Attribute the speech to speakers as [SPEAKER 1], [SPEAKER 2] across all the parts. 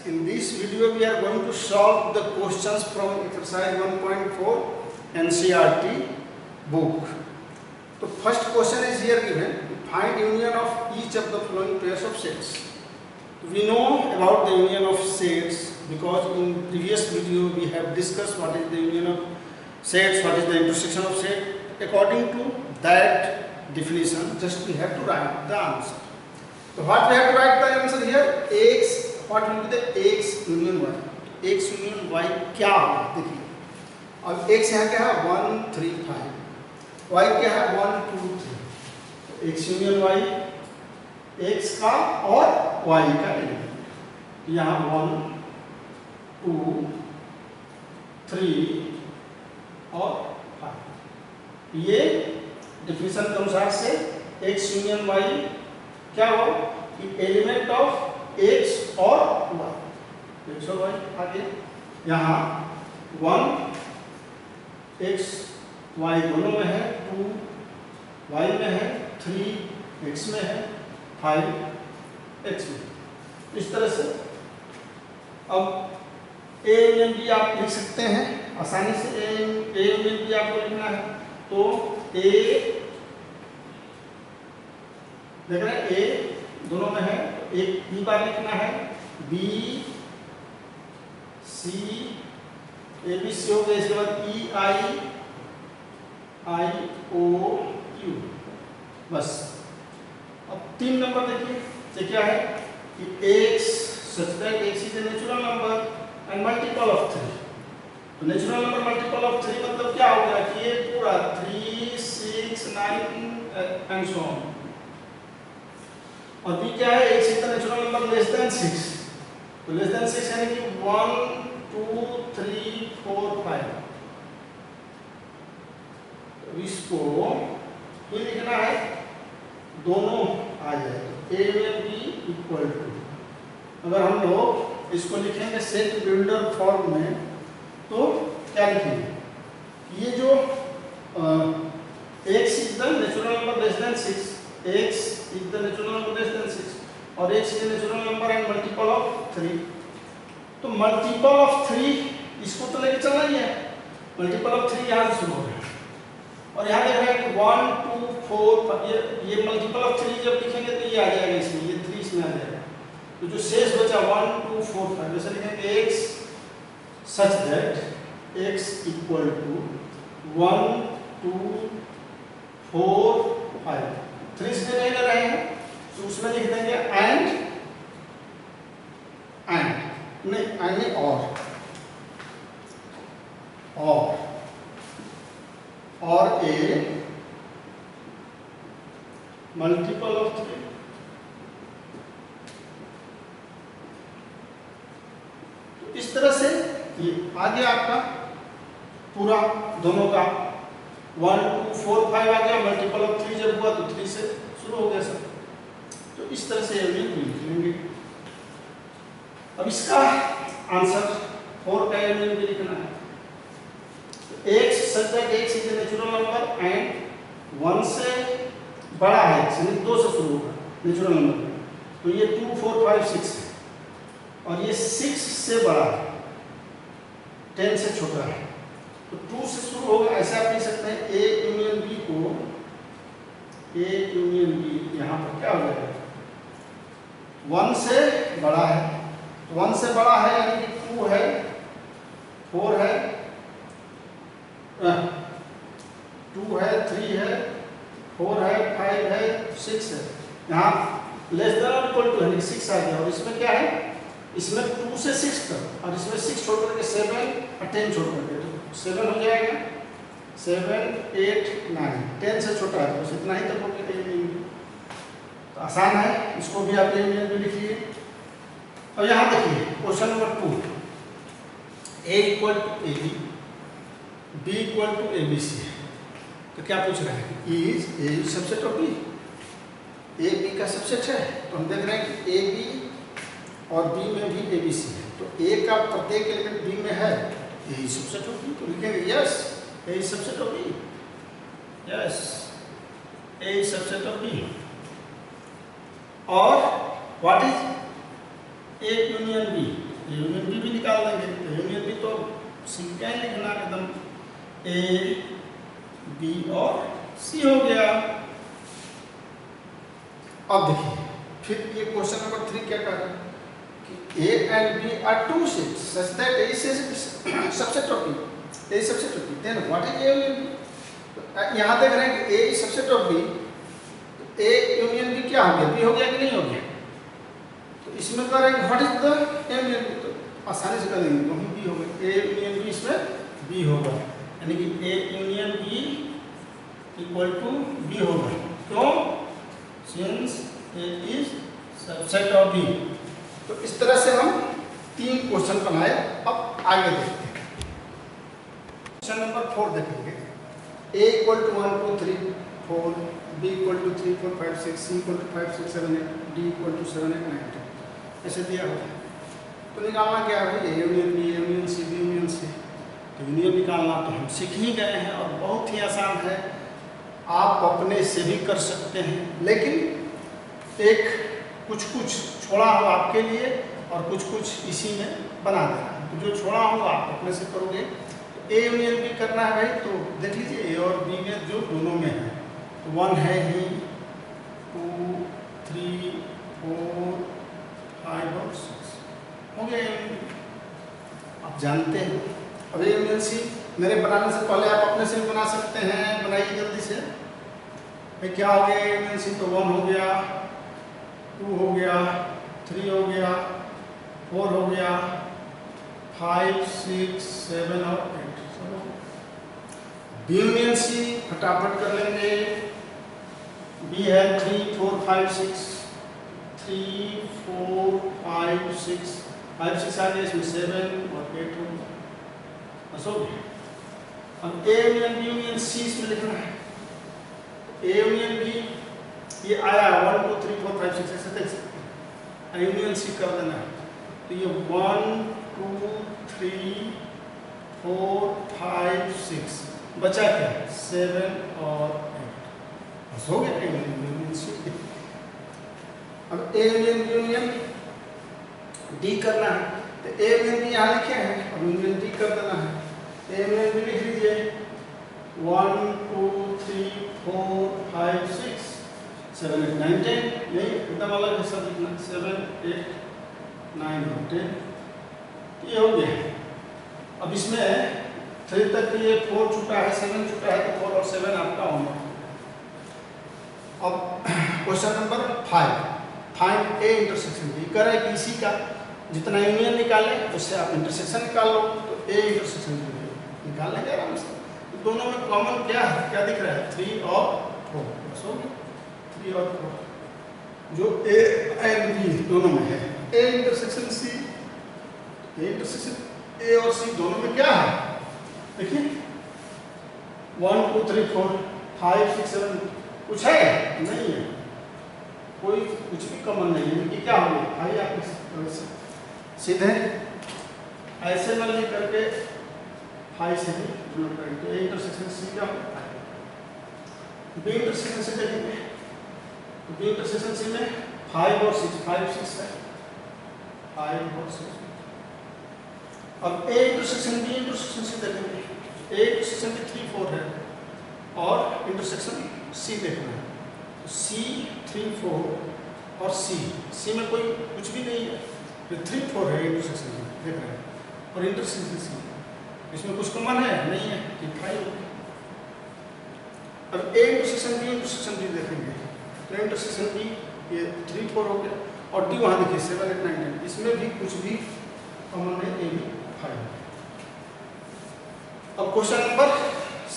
[SPEAKER 1] In this video we are going to solve the questions from exercise 1.4 NCERT book. The first question is here given. Find union of each of the following pairs of sets. We know about the union of sets because in previous video we have discussed what is the union of sets, what is the intersection of set. According to that definition, just we have to write the answer. So what we have to write the answer here? X, what will be the x union y? X union y क्या होगा देखिए. अब x यहाँ क्या है 1 3 5, y क्या है 1 2 3. x union y x का और y का एलिमेंट. यहाँ 1 2 3 और 5. ये डिफिनेशन के अनुसार से x यूनियन y क्या हो कि एलिमेंट ऑफ x और y. x और y आगे यहाँ 1 x y दोनों में है, 2 y में है, 3 x में है, 5 x में. इस तरह से अब a यूनियन b आप लिख सकते हैं आसानी से. a यूनियन b आपको लिखना है तो a देख रहे हैं a दोनों में है, एक b बार लिखना है, b c a b c हो गया. इसके बाद e i o q बस. अब 3 नंबर देखिए ये क्या है कि x such that x is a natural number and multiple of 3. तो नेचुरल नंबर मल्टीपल ऑफ 3 मतलब क्या हो गया कि ये पूरा 3 6 9 एंड सो ऑन. और b क्या है x is the natural number less than 6. तो लेस देन 6 यानी कि 1 2 3 4 5. तो इसको ये लिखना है दोनों आ जाएगा a में b इक्वल टू. अगर हम लोग इसको लिखेंगे सेट बिल्डर फॉर्म में तो क्या लिखेंगे, ये जो x is the natural number less than 6, x is the natural number less than 6 और x is the natural number and multiple of 3. तो मल्टीपल ऑफ 3 इसको तो लेके चलना ही है. मल्टीपल ऑफ 3 यहाँ से शुरू हो रहा है और यहाँ देख रहे हैं कि 1 2 4 ये मल्टीपल ऑफ 3 जब लिखेंगे तो ये आ जाएगा इसमें, ये 3 इसमें आ जाएगा. तो जो शेष बचा 1 2 4 5 जैसे लिखेंगे x such that x equal to 1 2 4 5. 3 से नहीं ले रहे हैं तो उसमें लिख देंगे and नहीं और a मल्टीपल ऑफ 3. तो इस तरह से ये आ गया आपका पूरा दोनों का 1 2 4 5 आ गया. मल्टीपल ऑफ 3 जब हुआ तो 3 से शुरू हो गया सर. तो इस तरह से यूनियन लिख लेंगे. अब इसका आंसर 4 का यूनियन भी लिखना है. x such that x is a natural number and 1 से बड़ा है, यानी 2 से शुरू होगा नेचुरल नंबर. तो ये 2 4 5 6 है और ये 6 से बड़ा है, 10 से छोटा है. तो 2 से शुरू होगा. ऐसे आप लिख सकते हैं a यूनियन b को, a यूनियन b यहाँ पर क्या हो जाएगा 1 से बड़ा है. तो 1 से बड़ा है यानी कि 2 है, 4 है, 2 है, 3 है, 4 है, 5 है, 6 है. यहाँ लेस देन और इक्वल टू है 6 आ गया. और इसमें क्या है, इसमें 2 से 6 तक और इसमें 6 छोड़ करके 7 और 10 छोड़ करके तो 7 हो जाएगा. 7 8 9 10 से छोटा है तो बस इतना ही तक हो गया. तो आसान है, इसको भी आप यूनियन में लिखिए. और यहाँ देखिए question number 2, a equal to ab, b equal to abc है. तो क्या पूछ रहे हैं, is a subset of b. a b का सबसेट है. तो हम देख रहे हैं कि ab और b में भी abc है. तो a का प्रत्येक एलिमेंट b में है, a is subset of b. तो लिखेंगे yes a is subset of b. Yes a is subset of b. और what is a union b? Union B भी निकाल लेंगे। तो यूनियन बी तो सिंपल लिखना एकदम, ए बी और सी हो गया। अब देखिए फिर ये क्वेश्चन नंबर 3 क्या कर रहा है कि A and B are two sets such that A is subset of B, A is subset of B, then what is A union B. यहां देख रहे हैं कि A is subset of B, A union B क्या हो गया, B हो गया कि नहीं हो गया। तो इसमें कह रहे हैं what is the A union B, तो आसानी से कर देंगे, वहीं बी हो गया, ए यूनियन बी इसमें बी होगा, यानी कि A union B equal to B होगा। क्यों, since A is subset of B. तो इस तरह से हम 3 क्वेश्चन बनाए। अब आगे देखते हैं क्वेश्चन नंबर 4 देखेंगे। A equal to 1 2 3 4, B equal to 3 4 5 6, C equal to 5 6 7 8, D equal to 7 8 9 10 ऐसे दिया हुआ है। तो निकालना क्या है, A union B, A union C, B union C. तो यूनियन निकालना तो हम सीख ही गए हैं और बहुत ही आसान है, आप अपने से भी कर सकते हैं, लेकिन एक कुछ छोड़ा हो आपके लिए और कुछ इसी में बना देना है। तो जो छोड़ा होगा आप अपने से करोगे। तो ए यूनियन बी करना है भाई, तो देख लीजिए ए और बी में जो दोनों में है, तो 1 है ही, 2 3 4 5 और 6 हो गया। आप जानते हैं। अब ए यूनियन सी मेरे बनाने से पहले आप अपने से भी बना सकते हैं, बनाइए जल्दी से। भाई क्या हो गया, ए यूनियन सी तो 1 हो गया, 2 हो गया, 3 हो गया, 4 हो गया, 5 6 7 और 8। चलो बी यूनियन सी फटाफट कर लेंगे। बी है 3 4 5 6, 3 4 5 6 5 6 आ गया, इसमें 7 और 8 हो गया, बस हो गया। अब A union B union C इसमें लिखना है। ए यूनियन बी ये आया 1 2 3 4 5 6 ऐसे देख सकते हैं, यूनियन सी कर देना है। तो ये 1 2 3 4 5 6 बचा क्या, 7 और 8, बस हो गया ए यूनियन सी। अब A union B union D करना है। तो ए यूनियन बी यहाँ लिखे हैं, अब यूनियन डी कर देना है। ए यूनियन बी लिख लीजिए 1 2 3 4 5 6 7 8 9 10, यही एकदम अलग है सब लिखना, 7 8 9 और 10, ये हो गया। अब इसमें 3 तक ये 4 छूटा है, 7 छूटा है, तो 4 और 7 आपका होगा। अब question number 5, find A intersection B. कह रहा है कि इसी का जितना यूनियन निकाले उससे आप इंटरसेक्शन निकाल लो। तो ए इंटरसेक्शन बी निकाल लेंगे आराम से। तो दोनों में कॉमन क्या है, क्या दिख रहा है, 3 और 4, बस हो गया, 3 और 4 जो ए एंड बी दोनों में है। ए intersection C, A intersection A और सी दोनों में क्या है, देखिए 1 2 3 4 5 6 7 कुछ है नहीं है, कोई कुछ भी कॉमन नहीं है। कि क्या हो गया, आइए आप सीधे ऐसे न ले करके 5 से भी गुणा करेंगे। तो ए इंटरसेक्शन सी क्या होगा, बी इंटरसेक्शन से देखेंगे। तो बी इंटरसेक्शन सी में 5 और 6, 5 6 है, 5 और 6। अब ए इंटरसेक्शन बी इंटरसेक्शन से देखेंगे। ए इंटरसेक्शन में 3 4 है और इंटरसेक्शन सी देखना है। तो सी 3 4 और सी में कोई कुछ भी नहीं है, तो 3 4 है इंटरसेक्शन में, देख रहे हैं, और इंटरसेक्शन सी इसमें कुछ कॉमन है नहीं है, कि 5 हो गया। अब ए इंटरसेक्शन बी देखेंगे। तो इंटरसेक्शन बी ये 3 4 हो गया, और डी वहाँ देखिए 7 8 9 10, इसमें भी कुछ भी कॉमन है, ए भी 5। अब क्वेश्चन नंबर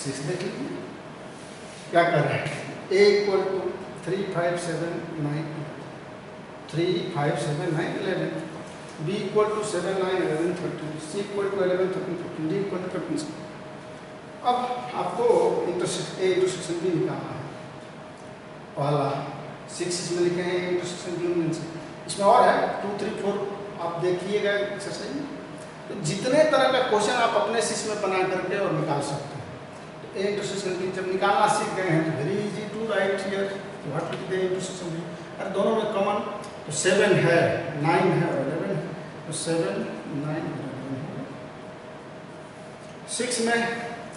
[SPEAKER 1] 6 देख लीजिए क्या कर रहे हैं। A equal to 3 5 7 9 3 5 7 9 11, B equal to 7 9 11 13, C equal to 11 13 14, D equal to 13। अब आपको इंटरसेक्शन बी निकालना है। पहला 6 इसमें लिखे हैं इंटरसेक्शन बी यूनियन सी, इसमें और है 2 3 4, आप देखिएगा एक्सरसाइज में। तो जितने तरह का क्वेश्चन आप अपने सिस में बना करके और निकाल सकते हैं। तो ए इंटरसेक्शन बी जब निकालना सीख गए हैं तो very easy to write here what will be the intersection B. और दोनों में कॉमन तो 7 है, 9 है और 11 है, तो 7 9 11 6 में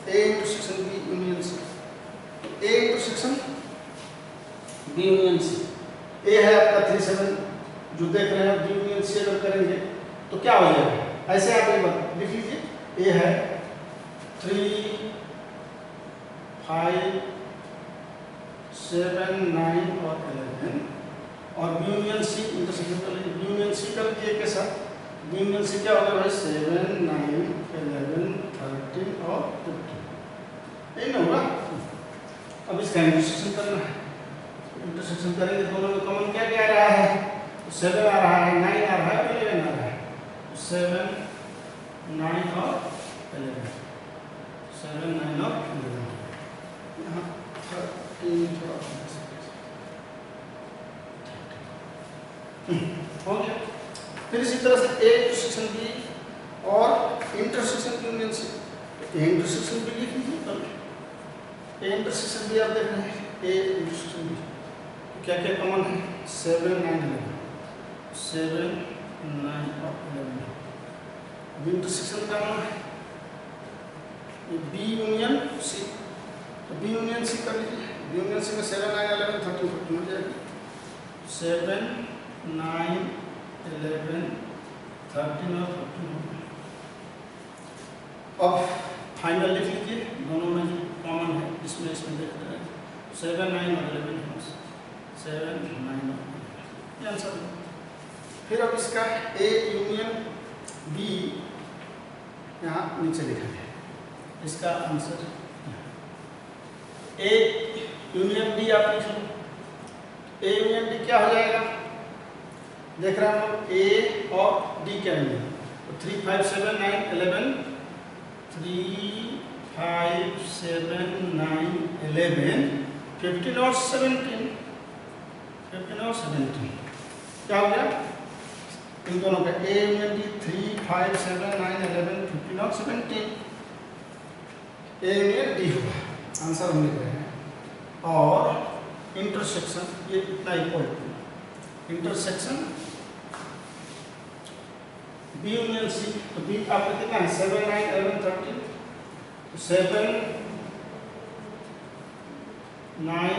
[SPEAKER 1] A into section B union C, A into section B union C, A है आपका 3 7 जो देख रहे हैं, B यूनियन C अगर करेंगे तो क्या हो जाएगा, ऐसे आप एक बार लिख लीजिए, A है 3 5 7 9 और 11 और B यूनियन C इंटरसेक्शन कर लीजिए, B यूनियन C कर लीजिए के साथ, B यूनियन C क्या होगा भाई 7 9 11 13 और 15, यही ना होगा। अब इसका इंटरसेक्शन करना है, इंटरसेक्शन करेंगे दोनों में कॉमन क्या क्या आ रहा है, 7 आ रहा है, 9 आ रहा है, 11 आ रहा है, 7 9 और 11, 7 9 और 11, यहाँ 13 थोड़ा हो गया। फिर इसी तरह से A इंटरसेक्शन B और इंटरसेक्शन यूनियन C, तो A इंटरसेक्शन B लिख लीजिए, A इंटरसेक्शन B आप देख रहे हैं, A इंटरसेक्शन B क्या क्या कॉमन है, 7 9 11, 7 9 और 11, अब इंटरसेक्शन करना है B यूनियन C, तो B यूनियन C कर लीजिए, B यूनियन C में 7 9 11 13 14 हो जाएगी, 7 9 11 13 और 14 हो गया। अब फाइनल लिख लीजिए, दोनों में जो कॉमन है इसमें देख रहे हैं, 7 9 और 11 7 9 और 11, ये आंसर है। फिर अब इसका A यूनियन B यहाँ नीचे लिखा है, इसका आंसर A यूनियन D आप लिख लो, A यूनियन D क्या हो जाएगा, देख रहे हैं हम लोग A और D क्या है, तो 3 5 7 9 11, 3 5 7 9 11 15 और 17, 15 और 17 क्या हो गया, इन दोनों का A यूनियन D 3 5 7 9 11 15 और 17, A यूनियन D होगा, आंसर हम लिख रहे हैं। और इंटरसेक्शन ये इतना equal to intersection B union C, तो B आपका कितना है 7 9 11 13, तो 7 9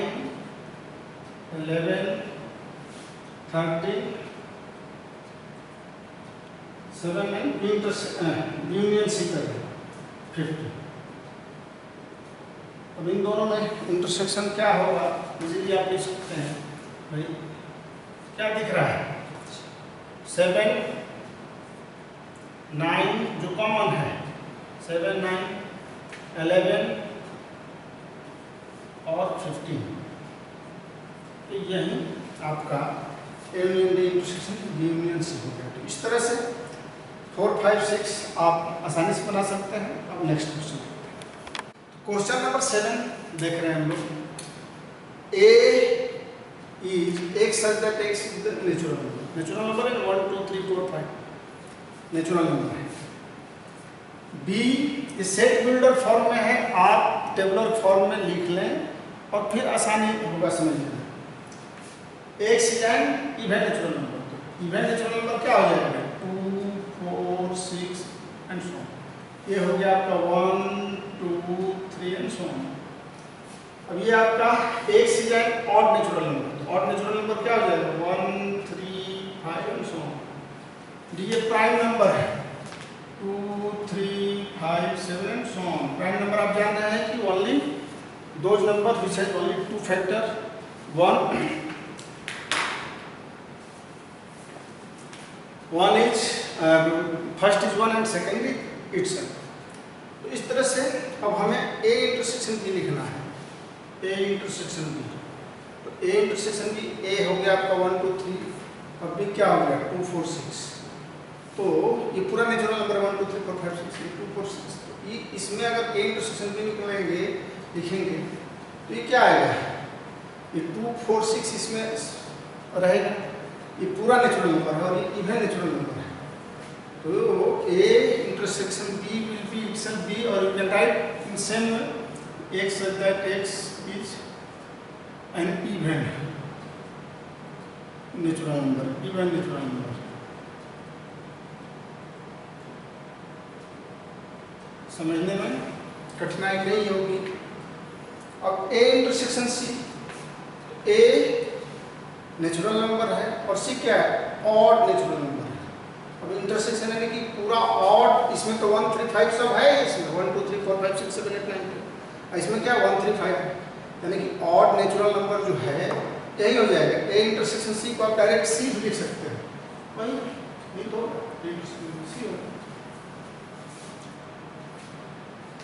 [SPEAKER 1] 11 13 7 9 B यूनियन C कर 50। अब इन दोनों में इंटरसेक्शन क्या होगा, इजीली आप लिख सकते हैं भाई, क्या दिख रहा है 7 9 जो कॉमन है, 7 9 11 और 15, तो यही आपका A union D intersection B union C हो गया। तो इस तरह से 4 5 6 आप आसानी से बना सकते हैं। अब नेक्स्ट क्वेश्चन, क्वेश्चन नंबर 7 देख रहे हैं हम लोग, A is x such that x is the natural number, natural number है 1 2 3 4 5 नेचुरल नंबर है। B इस सेट बिल्डर फॉर्म में है, आप टेबुलर फॉर्म में लिख लें और फिर आसानी होगा समझने में। x is an even natural number, तो इवन नेचुरल नंबर क्या हो जाएगा 2 4 6 एंड सो ऑन, ये हो गया आपका 1 2 3 एंड सो ऑन। अब ये आपका x is an odd natural number, तो ऑड नेचुरल नंबर क्या हो जाएगा 1 3 5 एंड सो ऑन। डी ये प्राइम नंबर है 2 3 5 7 and so on. Prime number आप जान रहे हैं कि only those number which has only 2 factor, one is first is 1 and second is itself। तो इस तरह से अब हमें A इंटरसेक्शन B लिखना है, A इंटरसेक्शन B, तो A इंटरसेक्शन B A हो गया आपका 1 2 3, अब B क्या हो गया 2 4 6, तो ये पूरा नेचुरल नंबर 1 2 3 4 5 6 2 4 6, तो ये इसमें अगर A इंटरसेक्शन B निकलेंगे लिखेंगे तो ये क्या आएगा, ये 2 4 6 इसमें रहेगा, ये पूरा नेचुरल नंबर है और ये इवन नेचुरल नंबर है। तो A intersection B will be itself B, और you can write in same way x such that x is an even natural number, even natural number। समझने में कठिनाई नहीं होगी। अब A intersection C, A natural number है और सी क्या है, ऑड नेचुरल नंबर है। अब इंटरसेक्शन यानी कि पूरा ऑड, इसमें तो 1 3 5 सब है, इसमें 1 2 3 4 5 6 7 8 9 10, इसमें क्या 1 3 5 यानी कि ऑड नेचुरल नंबर जो है यही हो जाएगा। ए इंटरसेक्शन सी को आप डायरेक्ट सी भी लिख सकते हैं, वही नहीं तो सी होगा।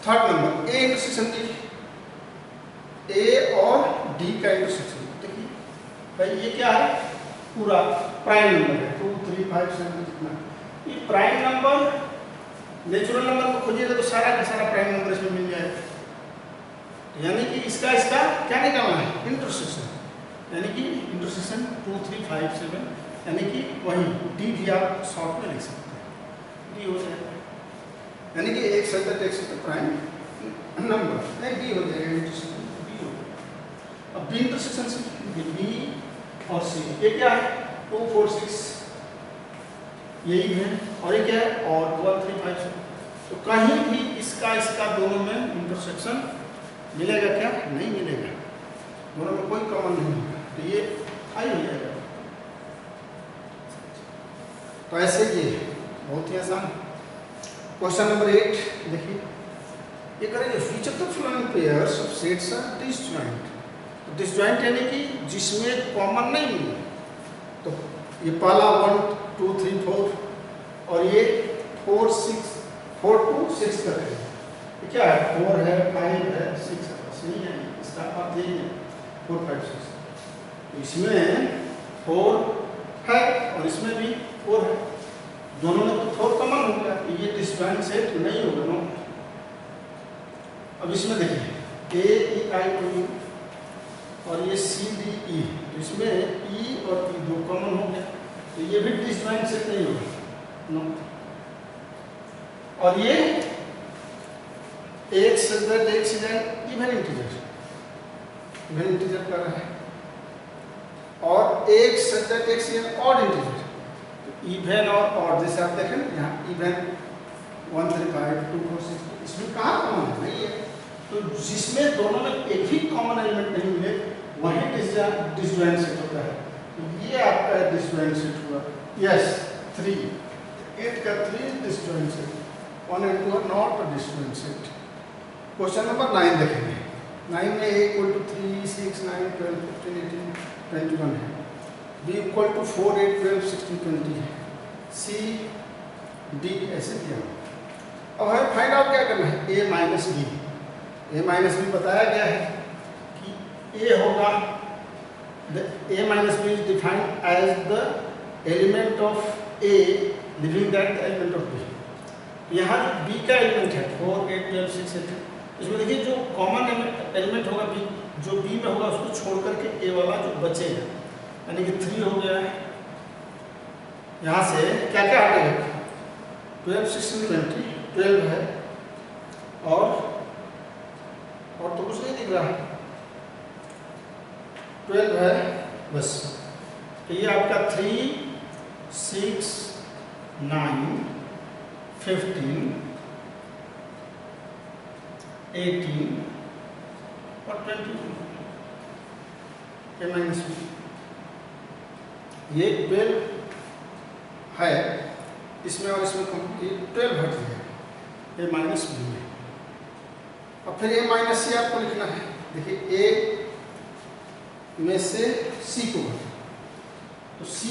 [SPEAKER 1] Third number A intersection D, A और डी का इंटरसेक्शन। देखिए भाई ये क्या है, पूरा प्राइम नंबर है 2 3 5 7 जितना। ये प्राइम नंबर नेचुरल नंबर को खोजिएगा तो सारा का सारा प्राइम नंबर इसमें मिल जाएगा। यानी कि इसका क्या निकालना है, इंटरसेक्शन, यानी कि इंटरसेक्शन 2 3 5 7, यानी कि वही डी भी आप शॉर्ट में लिख सकते हैं, डी हो जाएगा। यानी कि एक सतत प्राइम नंबर नहीं, डी हो जाएगा, इंटरसेक्शन डी हो जाएगा। अब बी इंटरसेक्शन से बी और सी, ये क्या है 2 4 6 यही है, और ये क्या है और 1 3 5 7। तो कहीं भी इसका दोनों में इंटरसेक्शन मिलेगा क्या, नहीं मिलेगा, दोनों में कोई कॉमन नहीं होगा, तो ये आई हो जाएगा। तो ऐसे ये बहुत ही आसान। क्वेश्चन नंबर 8 देखिए, ये करेंगे which of the following pairs of sets are disjoint. तो डिसजॉइंट यानी कि जिसमें कॉमन नहीं मिले, तो ये पहला 1 2 3 4 और ये 4 6 4 2 6 का है, क्या है 4 है 5 है 6 है, बस यही है इसका अर्थ यही है 4 5 6। इसमें 4 है और इसमें भी 4 है, दोनों में तो 4 कॉमन हो गया, ये डिसजॉइंट सेट नहीं होगा नो। अब इसमें देखिए ए ई आई ओ यू और ये सी डी ई, तो इसमें ई और ई दो कॉमन हो गया, तो ये भी डिसजॉइंट सेट नहीं होगा नो। और ये एक सब्जेक्ट एक सीजन इवन इंटीजर कर रहा है, और एक सब्जेक्ट एक सीजन ऑड इंटीजर, तो इवन और ऑड जैसे आप देखें यहाँ इवन 1 3 5 2 4 6, इसमें कहाँ कॉमन है नहीं है, तो जिसमें दोनों में एक भी कॉमन एलिमेंट नहीं मिले वही डिसजॉइंट सेट होता है। तो ये आपका डिसजॉइंट सेट हुआ, यस 3 8 का 3 disjoint set, 1 and 2 are not a disjoint set। Question number 9 देखेंगे, 9 में a इक्वल टू 3 6 9 12 15 18 21 है, b इक्वल टू 4 8 12 16 20 है, c d ऐसे दिया। अब हमें फाइंड आउट क्या करना है, a minus b। a minus b बताया गया है कि a होगा, a minus b is defined as the element of a living that the element of b। यहाँ b का एलिमेंट है 4 8 12 6 18, इसमें देखिए जो कॉमन एलिमेंट होगा b, जो b में होगा उसको छोड़ करके a वाला जो बचेगा, यानी कि 3 हो गया है। यहाँ से क्या क्या हटेगा 12 16 20 12 है, और तो कुछ नहीं दिख रहा है, 12 है बस। तो ये आपका 3 6 9 15 18 और 22 के माइनस बी, ये 12 है इसमें और इसमें 12 हट गया, ये माइनस बी में। और फिर ए माइनस सी आपको लिखना है, देखिए ए में से सी को, तो सी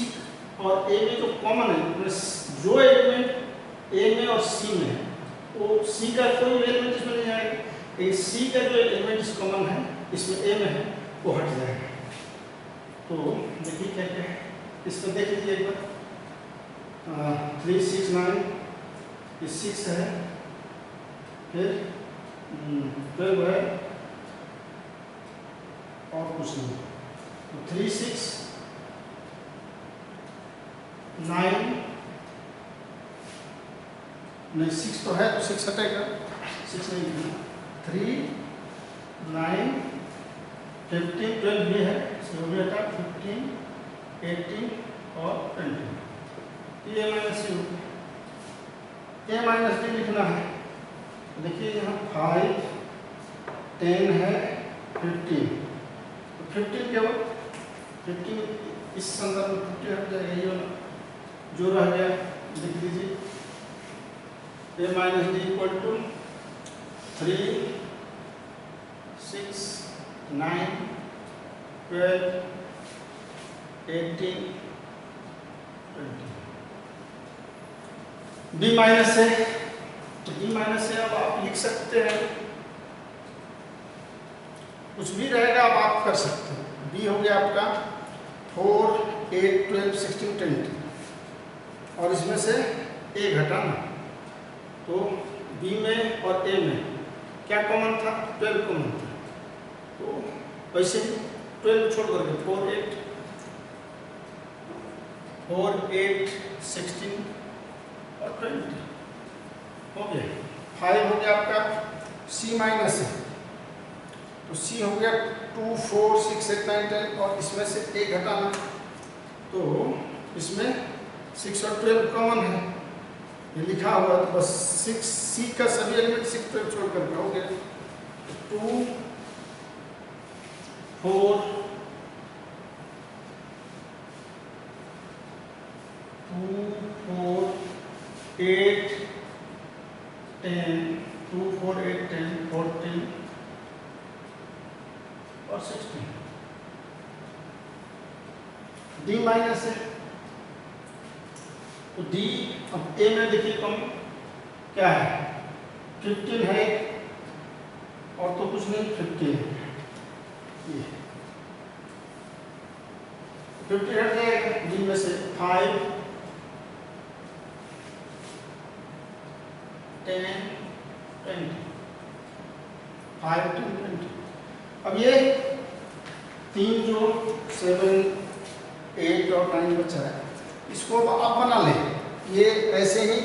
[SPEAKER 1] और ए में जो कॉमन है, जो एलिमेंट ए में और सी में है वो सी का कोई एलिमेंट इसमें नहीं आएगा, एक सी का जो एलिमेंट इस कॉमन है इसमें ए में है वो हट जाएगा। तो देखिए क्या क्या है, इसमें देख लीजिए एक बार 3 6 9 ये 6 है, फिर 12 है और कुछ नहीं, तो 3 6 9 नहीं 6 तो है तो 6 हटेगा, 6 नहीं, 3 9 15 12 भी है, इसमें भी हटा 15 18 और 20, ये माइनस सी, ए माइनस डी लिखना है, देखिए यहाँ 5, 10 है, 15, तो 15 केवल 15 इस संदर्भ में 15 हट जाएगा, ये वाला जो रह गया लिख दीजिए a minus D equal to 3, 6, 9, 12, 18, 20। b minus है तो b माइनस से अब आप लिख सकते हैं, कुछ भी रहेगा अब आप कर सकते हैं। b हो गया आपका 4, 8, 12, 16, 20 और इसमें से a घटाना, तो b में और a में क्या कॉमन था? 12 कॉमन था, तो वैसे 12 छोड़ करके 4, 8, 16 और 20 हो गया। 5 हो गया आपका c माइनस है, तो c हो गया 2, 4, 6, 8, 9, 10 और इसमें से a घटाना, तो इसमें 6 और 12 कॉमन है, ये लिखा हुआ है, तो बस 6 c का सभी एलिमेंट 6, 12 छोड़ करके हो गया 2, 4, 8, 10, 2, 4, 8, 10, 14 और 16। d माइनस है, तो d अब a में देखिए कम क्या है? 15 है और तो कुछ नहीं, 15 ये 50 हट जाएगा। d में से 5, 10, 20, 5, 10, 20। अब ये तीन जो 7, 8 और 9 बचा है, इसको आप बना लें। ये ऐसे ही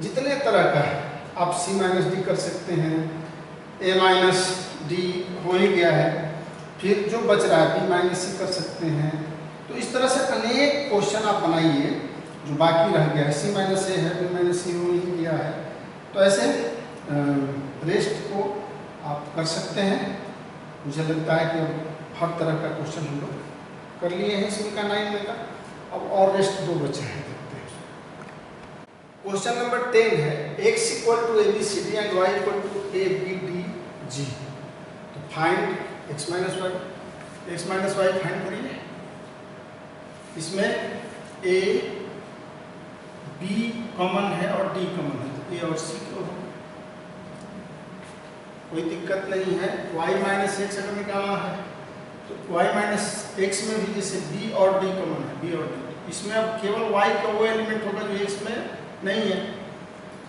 [SPEAKER 1] जितने तरह का है आप c माइनस डी कर सकते हैं, a माइनस डी हो ही गया है, फिर जो बच रहा है b माइनस सी कर सकते हैं। तो इस तरह से अनेक क्वेश्चन आप बनाइए जो बाकी रह गया है, c माइनस ए है, b माइनस सी हो ही गया है, तो ऐसे रेस्ट को आप कर सकते हैं। मुझे लगता है कि अब हर तरह का क्वेश्चन हम लोग कर लिए हैं इसमें का 9 में का, अब और रेस्ट 2 बचे हैं, देखते हैं। क्वेश्चन नंबर 10 है x equal to A B C D and y equal to A B D G, तो find x minus Y find करिए। इसमें a b कॉमन है और d कॉमन है, तो a और c को कोई दिक्कत नहीं है। y माइनस एक्स अगर निकालना है तो y माइनस एक्स में भी जैसे b और d कॉमन है, b और d, इसमें अब केवल y का वो एलिमेंट होगा जो x में नहीं है,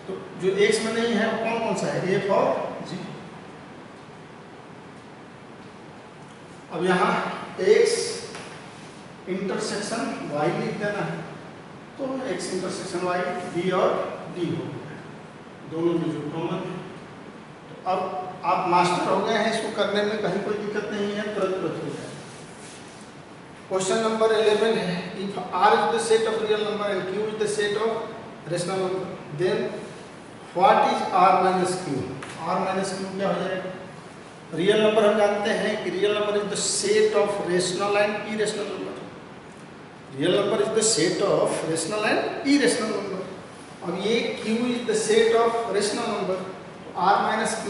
[SPEAKER 1] तो जो x में नहीं है वो कौन कौन सा है? f और g। अब यहाँ x इंटरसेक्शन y लिख देना है, तो x इंटरसेक्शन y b और d हो गया, दोनों में जो कॉमन है। तो अब आप मास्टर हो गए हैं, इसको करने में कहीं कोई दिक्कत नहीं है, तुरंत हो जाए। क्वेश्चन नंबर 11 है if r is the set of real number and q is the set of rational number, then what is r minus q? r minus q क्या हो जाएगा? रियल नंबर हम जानते हैं कि real number is the set of rational and irrational number. Real number is the set of rational and irrational number. अब ये q is the set of rational number, तो r माइनस q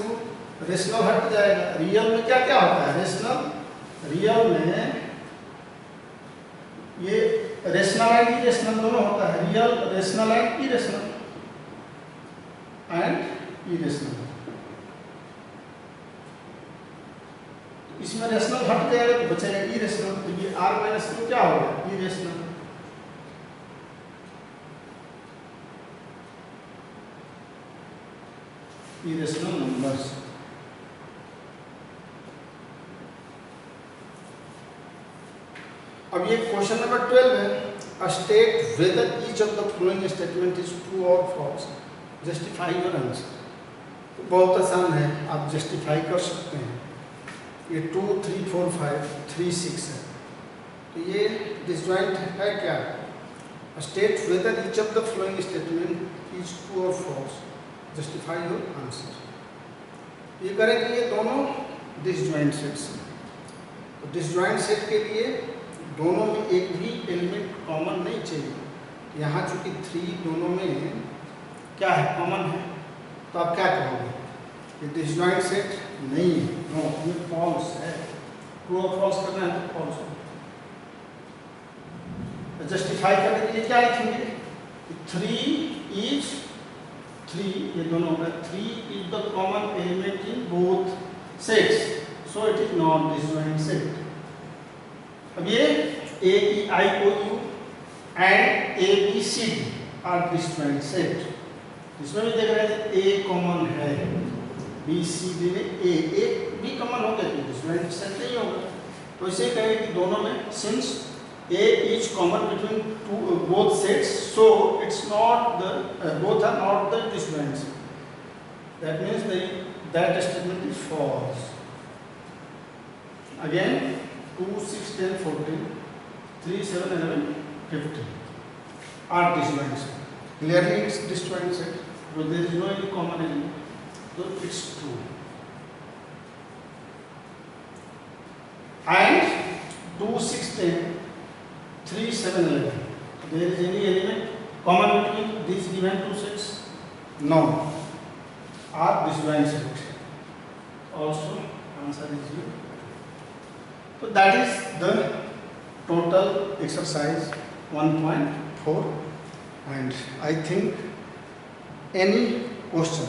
[SPEAKER 1] रेशनल हट जाएगा। Real में क्या क्या होता है? रेशनल, रियल में ये रेशनल एंड इरेशनल दोनों होता है, रियल, रेशनल एंड इरेशनल इसमें रेशनल हट जाएगा तो बचेगा इरेशनल, तो ये r माइनस q क्या होगा? इरेशनल। Irrational numbers. अब ये क्वेश्चन नंबर 12 है, state whether each of the following statement is true और फॉल्स, जस्टिफाई योर आंसर। तो बहुत आसान है, आप जस्टिफाई कर सकते हैं। ये 2, 3, 4, 5, 3, 6 है, तो ये डिसजॉइंट है क्या? State whether each of the following statement is true और फॉल्स, जस्टिफाई योर आंसर। ये करेंगे ये दोनों डिसजॉइंट सेट्स। तो डिसजॉइंट सेट के लिए दोनों में एक भी एलिमेंट कॉमन नहीं चाहिए। यहाँ चूंकि 3 दोनों में क्या है, कॉमन है, तो आप क्या कहोगे, ये डिसजॉइंट सेट नहीं है, नो, ये फॉल्स है। ट्रू और फॉल्स करना है तो फॉल्स हो। जस्टिफाई करने के लिए क्या लिखेंगे, 3 ये दोनों में 3 is the common element in both sets, so it is not disjoint set. अब ये A, E, I, O, U and A, B, C, D are disjoint set. इसमें भी देख रहे हैं A कॉमन है, B, C, D में A भी कॉमन हो गया तो डिसजॉइंट सेट नहीं होगा। तो इसे कहेंगे कि दोनों में since A is common between both sets, so it's not the both are not the disjoint set. That means that statement is false. Again, 2, 6, 10, 14, 3, 7, 11, 15 are disjoint set. Clearly, it's disjoint set, but there is no any common element, so it's true. And 2, 6, 10. 3, 7, 11. There is any element common between these given two sets? No. Are disjoint set. Also, answer is here. So that is the total exercise 1.4, and I think any question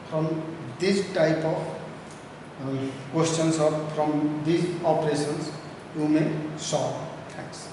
[SPEAKER 1] from this type of questions or from these operations you may solve. Thanks.